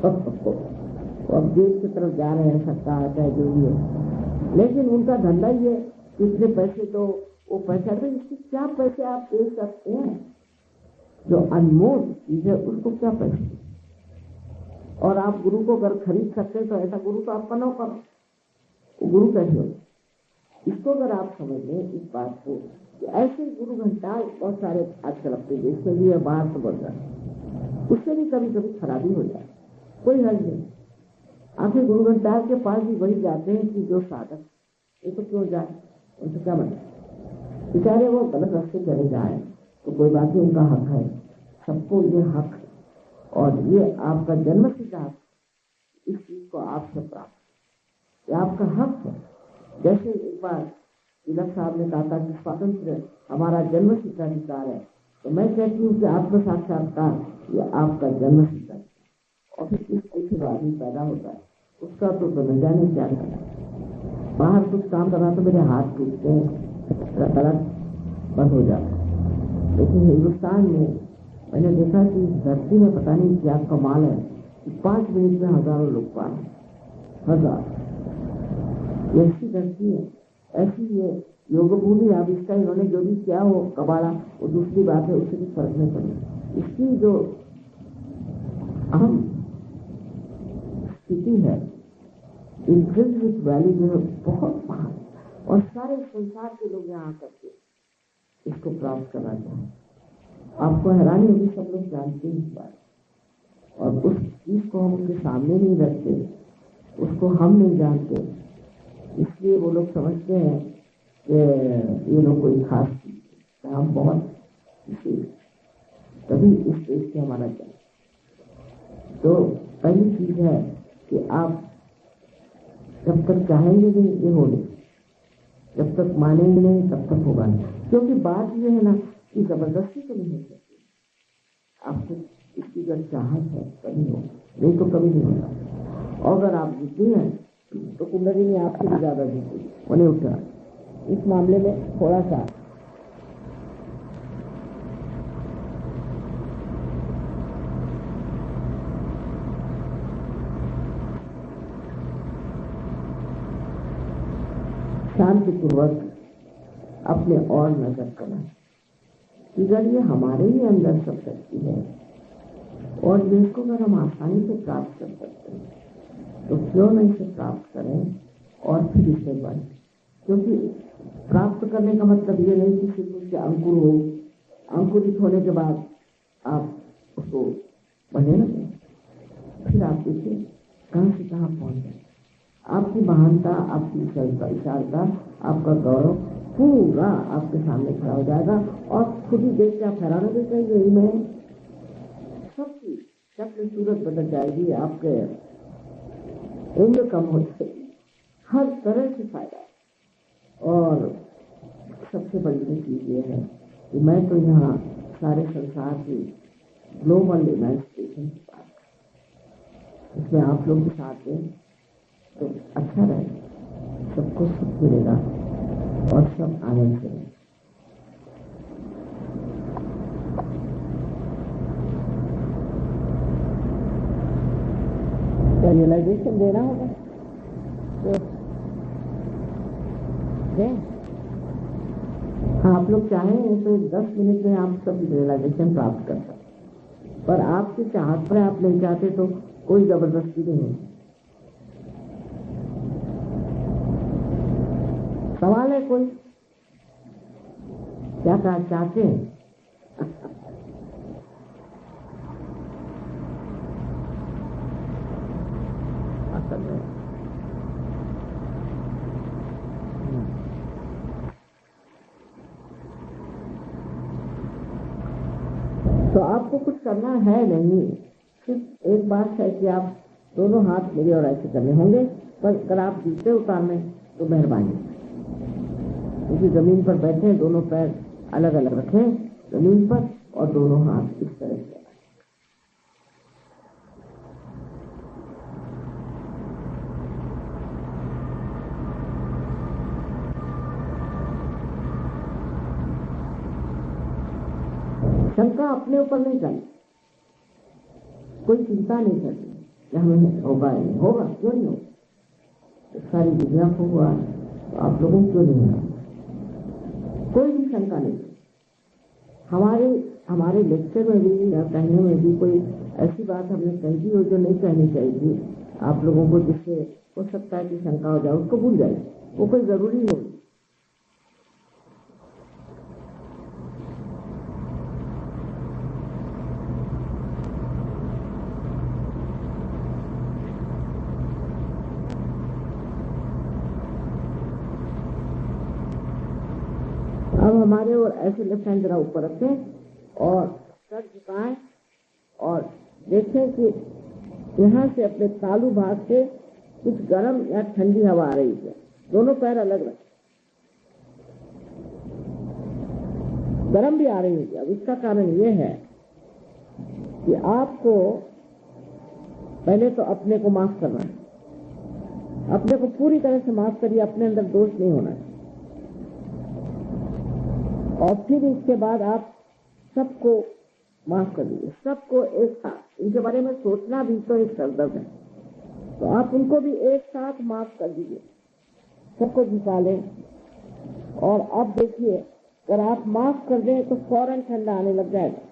अब देश की तरफ जा रहे हैं, सत्ता आता है जो भी है, लेकिन उनका धंधा ही है कितने पैसे तो वो पैसा दे, इसके क्या पैसे आप दे सकते हैं? जो अनमोल चीज है उसको क्या पैसे? और आप गुरु को अगर खरीद सकते हैं तो ऐसा गुरु तो आपका ना करो, वो गुरु कैसे हो? इसको अगर आप समझ लें इस बात को, कि ऐसे गुरु घंटा बहुत सारे आजकल अपने देश में भी है, बाहर से बढ़ जाए, उससे भी कभी कभी खराबी हो जाए, कोई हल नहीं। आखिर गुरु घंटा के पास भी वही जाते हैं कि जो साधक, ये तो क्यों जाए, उनसे क्या मतलब? बेचारे वो गलत रास्ते चले जाए तो कोई बात नहीं, उनका हक है, सबको ये हक है। और ये आपका जन्म सिद्ध हक, इस चीज को आपसे प्राप्त, ये आपका हक है। जैसे एक बार तिलक साहब ने कहा था कि स्वातंत्र हमारा जन्म सिद्ध अधिकार है, तो मैं कहती हूँ कि आत्म साक्षात्कार ये आपका जन्म सिद्ध अधिकार। और फिर इस ऐसे आदमी पैदा होता है उसका तो न जाने क्या करना है। बाहर कुछ काम करना तो मेरे हाथ टूटते हैं, गलत बंद हो जाता है। लेकिन हिंदुस्तान में मैंने देखा कि धरती में पता नहीं क्या कमाल है कि 5 मिनट में हजारों लोग पार, हजार, ऐसी धरती है, ऐसी ये योग भूमि। अब इसका इन्होंने जो भी किया हो कबाड़ा, वो दूसरी बात है, उससे कुछ फर्क नहीं पड़ेगा। इसकी जो अहम स्थिति है, इंट्रिंसिक वैल्यू जो है बहुत महान, और सारे संसार के लोग यहाँ करके इसको प्राप्त करना चाहें। आपको हैरानी होगी, सब लोग जानते हैं इस बात, और उस चीज को हम उनके सामने नहीं रखते, उसको हम नहीं जानते, इसलिए वो लोग समझते हैं कि ये लोग कोई खास चीज है, हम बहुत विशेष, तभी इस देश से हमारा जन्म। तो पहली चीज है कि आप जब तक चाहेंगे नहीं ये हो नहीं, जब तक मानेंगे नहीं तब तक होगा नहीं। क्योंकि बात ये है ना कि जबरदस्ती तो नहीं हो सकती, आपको इसकी अगर चाहत है तभी हो, नहीं तो कभी नहीं होता। और अगर आप जीती हैं तो कुंडली आपसे भी ज्यादा जीती, उन्हें उठा। इस मामले में थोड़ा सा शांतिपूर्वक अपने और नजर करना कि अगर ये हमारे ही अंदर सब शक्ति है और जिसको अगर हम आसानी से प्राप्त कर सकते हैं तो क्यों नहीं इसे प्राप्त करें और फिर इसे बढ़े। क्योंकि प्राप्त करने का मतलब ये नहीं कि सिर्फ उसके अंकुर हो, अंकुरित होने के बाद आप उसको बढ़े ना, फिर आप देखिए कहाँ से कहाँ पहुंच जाए। आपकी महानता, आपकी विशालता, आपका गौरव पूरा आपके सामने खड़ा हो जाएगा और खुद ही देख के आप हैरान हो जाएंगे, यही मैं सबकी शक्ल सूरत बदल जाएगी, आपके उम्र कम हो जाएगी, हर तरह से फायदा। और सबसे बड़ी चीज ये है कि मैं तो यहाँ सारे संसार की ग्लोबल इमेंसिपेशन की बात कर, इसमें आप लोग भी साथ हैं तो अच्छा रहे, सबको सुख मिलेगा और सब आनंद से रहेंगे। रियलाइजेशन देना होगा तो दें। हाँ, आप लोग चाहें तो 10 मिनट में आप सब रियलाइजेशन प्राप्त कर सकते, पर आपकी चाहत पर आप नहीं चाहते तो कोई जबरदस्ती नहीं होगी। सवाल है कोई? क्या कहा चाहते हैं? तो आपको कुछ करना है नहीं, सिर्फ एक बात है कि आप दोनों हाथ मेरे और ऐसे करने होंगे, पर अगर आप जूते उतारने तो मेहरबानी, क्योंकि जमीन पर बैठे दोनों पैर अलग अलग रखें जमीन पर और दोनों हाथ इस तरह से। शंका अपने ऊपर नहीं करनी, कोई चिंता नहीं करनी कि हमें होगा या नहीं होगा, क्यों नहीं होगा, सारी दुनिया को हुआ तो आप लोगों को क्यों नहीं होगा, कोई भी शंका नहीं। हमारे लेक्चर में भी या कहने में भी कोई ऐसी बात हमने कही दी हो जो नहीं कहनी चाहिए थी आप लोगों को, जिससे हो सकता है कि शंका हो जाए, उसको भूल जाए, वो कोई जरूरी नहीं। अब हमारे और ऐसे लेफ्ट हैंड जरा ऊपर रखें और सर झुकाएं और देखें कि यहाँ से अपने तालू भाग से कुछ गर्म या ठंडी हवा आ रही है। दोनों पैर अलग रखें, गर्म भी आ रही है। अब इसका कारण ये है कि आपको पहले तो अपने को माफ करना है, अपने को पूरी तरह से माफ करिए, अपने अंदर दोष नहीं होना है। और फिर इसके बाद आप सबको माफ कर दीजिए, सबको एक साथ। इनके बारे में सोचना भी तो एक सरदर्द है, तो आप उनको भी एक साथ माफ कर दीजिए, सबको झुका लें। और अब देखिए, अगर आप माफ कर दें तो फौरन ठंडा आने लग जाएगा।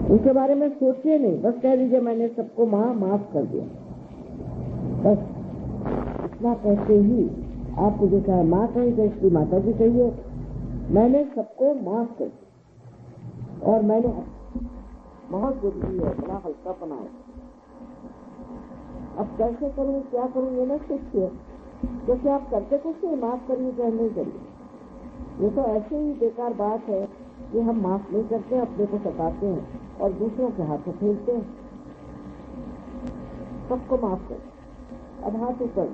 उनके बारे में सोचिए नहीं, बस कह दीजिए मैंने सबको माफ कर दिया। बस इतना कहते ही आपको जो चाहे माँ कही, चाहे श्री माता जी कहिए, मैंने सबको माफ कर दिया और मैंने बहुत बुद्धि है, बड़ा हल्कापना है। अब कैसे करूँ, क्या करूँ, ये ना सोचिए, क्योंकि आप करते कुछ नहीं, माफ करिए चाहे नहीं करिए। ये तो ऐसे ही बेकार बात है कि हम माफ नहीं करते, अपने को सताते हैं और दूसरों के हाथों फेंकते हैं। सबको माफ कर। अब हाथ ऊपर।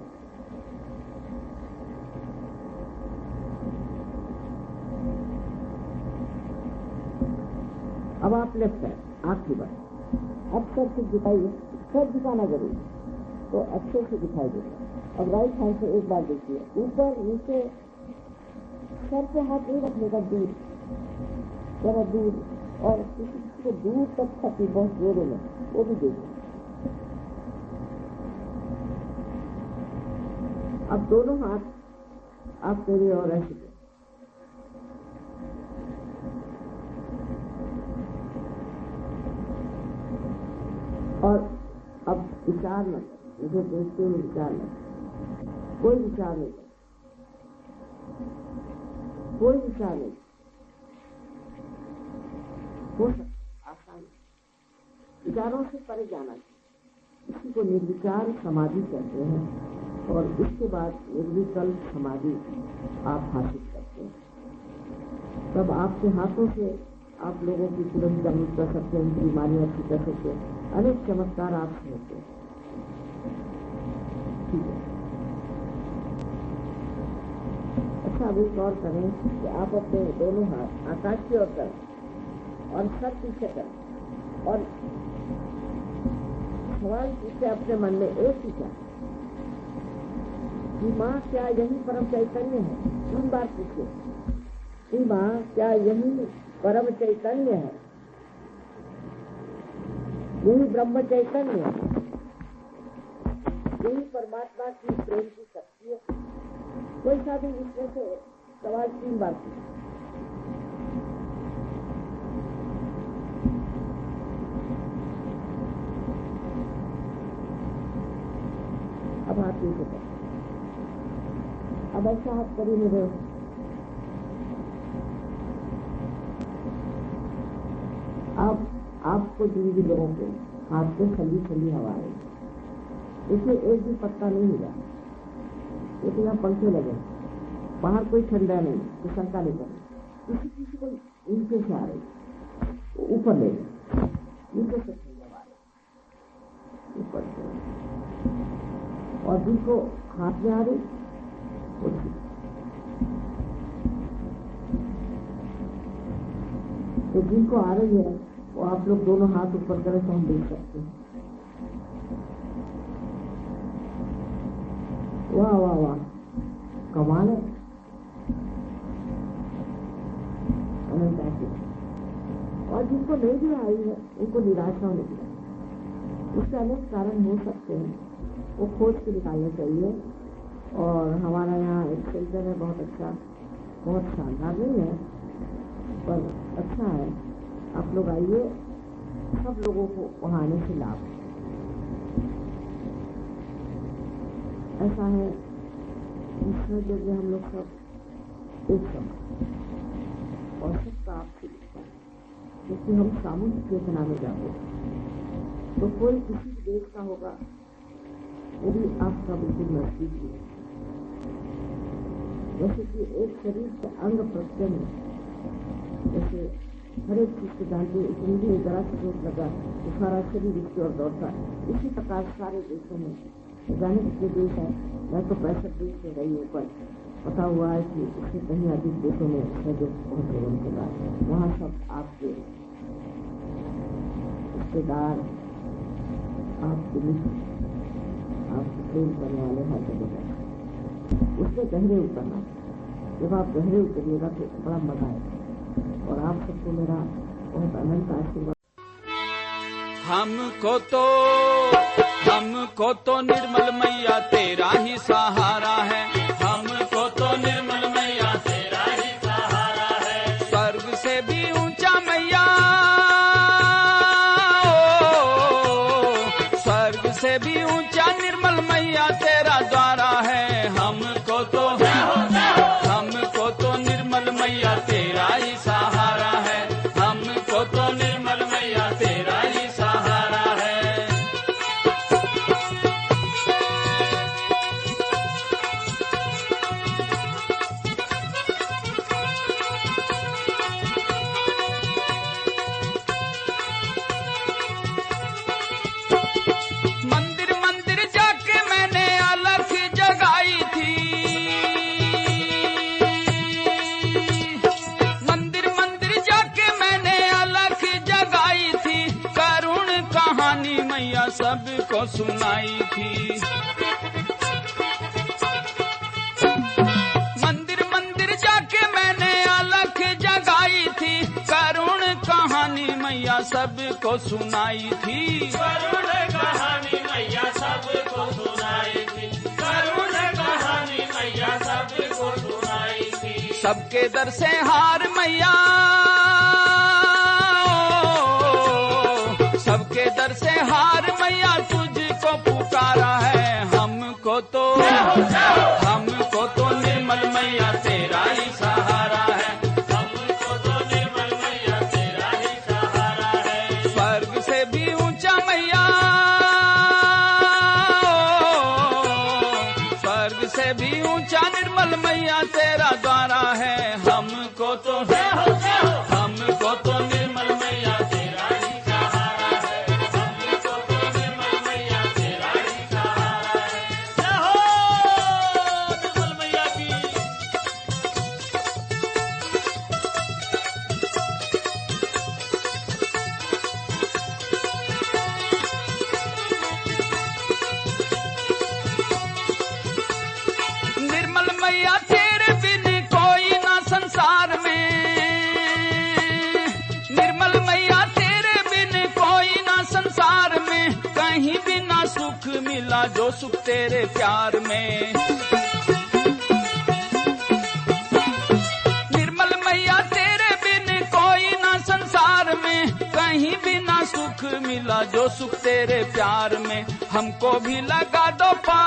अब आप लेफ्ट साइड आखिरी बार अब सर से दिखाइए, सर दिखाना जरूरी तो अच्छे से दिखाई देगा। अब राइट हैंड से एक बार देखिए, ऊपर नीचे, सर पे हाथ नहीं रखने का, दूर, जरा दूर, और किसी को दूर तक थकी बहुत जोरों में, वो भी देखिए। अब दोनों हाथ आप मेरी और ऐसे और अब विचार न, मुझे देखते हुए विचार न, कोई विचार नहीं, कोई विचार नहीं हो सकता। आसान विचारों से परे जाना चाहिए। इसी को निर्विचार समाधि कहते हैं और इसके बाद निर्विकल्प समाधि आप हासिल करते हैं। तब आपके हाथों से आप लोगों की तुरंत जागरूक कर सकते हैं, बीमारियां ठीक कर सकते हैं, अनेक चमत्कार आपसे होते हैं। ठीक है। अच्छा, अभी गौर करें कि आप अपने दोनों हाथ आकाश की ओर करें और सर पीछे करें और सवाल पूछे अपने मन में एक ही क्या कि माँ क्या यही परम चैतन्य है? 3 बार पूछे कि माँ क्या यही परम चैतन्य है, यही ब्रह्म चैतन्य है, यही परमात्मा की प्रेम की शक्ति है? कोई साधु इसमें से सवाल 3 बार पूछे। अब हाथ नीचे कर, अब ऐसा हाथ करिए मेरे, अब आपको जिंदगी लोगों के हाथ से ठंडी ठंडी हवा है। देखिए एक भी पत्ता नहीं मिला, लेकिन यहाँ पंखे लगे, बाहर कोई ठंडा नहीं, तो शंका नहीं करनी। किसी को नीचे से आ रही, ऊपर ले नीचे से ठंडी हवा ऊपर से, और जिनको हाथ में आ रही वो तो जिनको आ रही है वो आप लोग दोनों हाथ ऊपर करें तो हम देख सकते हैं। वाह वाह वाह, कमाल है। और जिनको नहीं भी आई है उनको निराशा होगी, उसके अनेक कारण हो सकते हैं, वो खोज के निकालने चाहिए। और हमारा यहाँ एक सेंटर है बहुत अच्छा, बहुत शानदार नहीं है पर अच्छा है, आप लोग आइए, सब लोगों को वहाँ आने से लाभ। ऐसा है ईश्वर जगह हम लोग सब एक समय और सबका आपसे दिखता है, क्योंकि हम सामूहिक चेतना में जाते हैं। तो कोई किसी देश का होगा वो भी आपका बिल्कुल नजदीक है। जैसे कि एक शरीर के अंग प्रत्यंग, जैसे हर एक चीज को जानते जिंदगी जरा से चोट लगा तो सारा शरीर इसकी ओर दौड़ता है। इसी प्रकार सारे देशों में जाने कितने देश है, मैं तो 65 देश से रही हूँ, पर पता हुआ है कि इससे कहीं अधिक देशों में है जो बहुत लोगों के बाद वहाँ सब आपके रिश्तेदार, आपके मित्र, आपके प्रेम करने वाले हर जगह उससे गहरे उतरना। जब आप गहरे उतरिएगा तो बड़ा मजा आएगा और आप सबको मेरा बहुत अनंत आशीर्वाद। हमको तो निर्मल मैया तेरा ही सहारा है, हमको तो निर्मल मैया तेरा ही सहारा है। स्वर्ग से भी ऊंचा मैया, स्वर्ग से भी ऊंचा निर्मल मैया तेरा द्वारा है। हमको तो निर्मल मैया तेरा ही सहारा है, हमको तो निर्मल मैया तेरा ही सहारा है। सबको सुनाई थी। मंदिर मंदिर जाके मैंने अलख जगाई थी, करुण कहानी मैया सबको सुनाई थी। करुण कहानी मैया सबको सुनाई थी, करुण कहानी मैया सबको सुनाई थी। सबके दर से हार मैया, सबके दर से हार मैया तुझको पुकारा है। हमको तो निर्मल मैया तेरा ही सहारा है। हमको तो निर्मल मैया तेरा ही सहारा है। स्वर्ग से भी ऊंचा मैया, स्वर्ग से भी ऊंचा निर्मल मैया तेरा द्वारा है। हमको तो निर्मल मैया तेरा ही सहारा है। हमको तो निर्मल मैया तेरा ही सहारा है। जय हो निर्मल मैया की। निर्मल मैया तेरे बिन कोई ना संसार में, निर्मल मैया तेरे बिन कोई ना संसार में, कहीं भी ना सुख मिला जो सुख तेरे प्यार में। निर्मल मैया तेरे बिन कोई ना संसार में, कहीं भी ना सुख मिला जो सुख तेरे प्यार में। हमको भी लगा दो पार,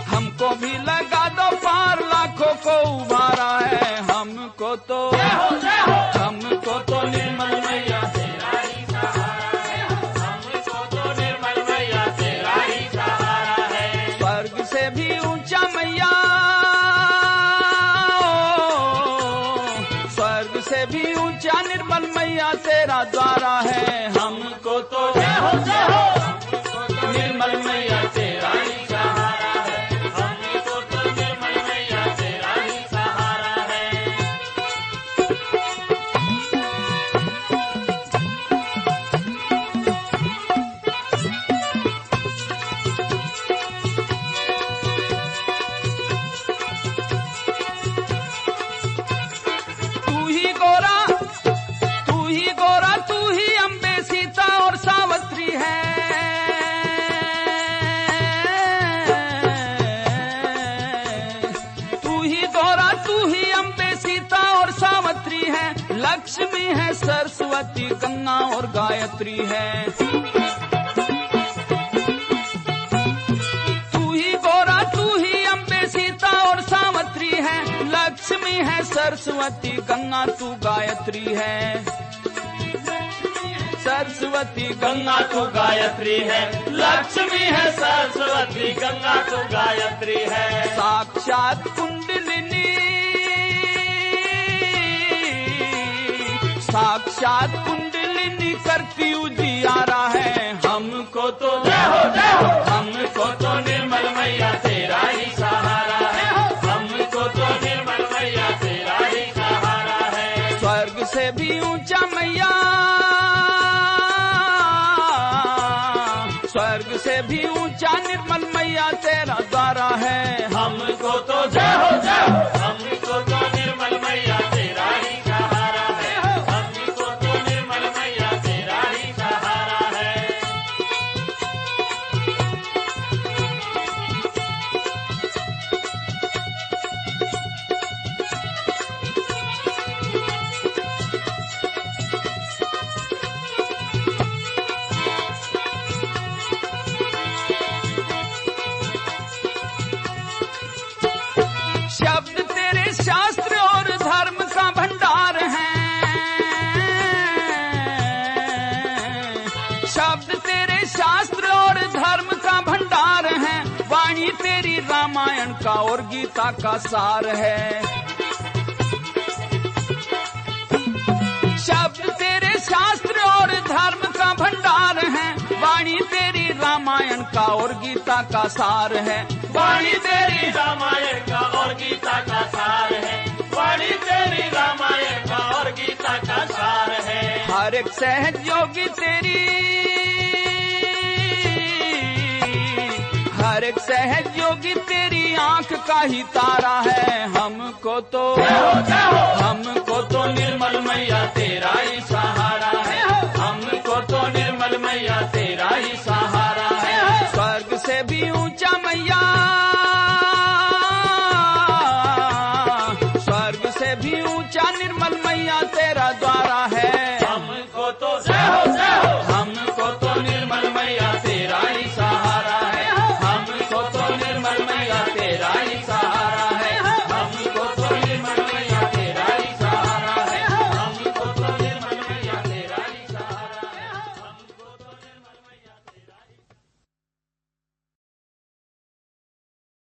हमको भी लगा दो पार, लाखों को उबारा है। हमको तो निर्मल मैया तेरा ही सहारा है। हमको तो निर्मल मैया तेरा ही सहारा है। स्वर्ग से भी ऊंचा मैया, स्वर्ग से भी ऊंचा निर्मल मैया तेरा द्वारा है। हमको तो निर्मल मैया तेरा ही सहारा है। हमको तो निर्मल मैया तेरा ही सहारा है। तू ही गोरा, तू ही गोरा, तू ही अम्बे सीता और सावित्री है। तू ही गोरा, तू ही अम्बे सीता और सावित्री है। लक्ष्मी है सरस्वती गंगा और गायत्री है। तू ही गोरा, तू ही अम्बे सीता और सावित्री है। लक्ष्मी है सरस्वती गंगा तू गायत्री है। सरस्वती गंगा तो गायत्री है, लक्ष्मी है सरस्वती गंगा तो गायत्री है। साक्षात कुंडलिनी, साक्षात कुंडलिनी करती उजियारा है। हमको तो निर्मल मैया तेरा ही सहारा है। हमको तो निर्मल मैया तेरा ही सहारा है। स्वर्ग से भी ऊंचा मैया, स्वर्ग से भी ऊंचा निर्मल मैया तेरा द्वारा है। हमको तो हमको तो निर्मल मैया तेरा ही सहारा है। हमको तो निर्मल मैया तेरा ही सहारा है। शब्द तेरे शास्त्र और धर्म का भंडार है। शब्द तेरे शास्त्र और धर्म का भंडार है। वाणी तेरी रामायण का और गीता का सार है। शब्द तेरे शास्त्र और धर्म का भंडार है। वाणी तेरी रामायण का और गीता का सार है। वाणी तेरी रामायण का और गीता का सार है। वाणी तेरी रामायण का और गीता का सार है। हर एक एक सहयोगी तेरी, हर एक सहयोगी तेरी आंख का ही तारा है। हमको तो निर्मल मैया तेरा ही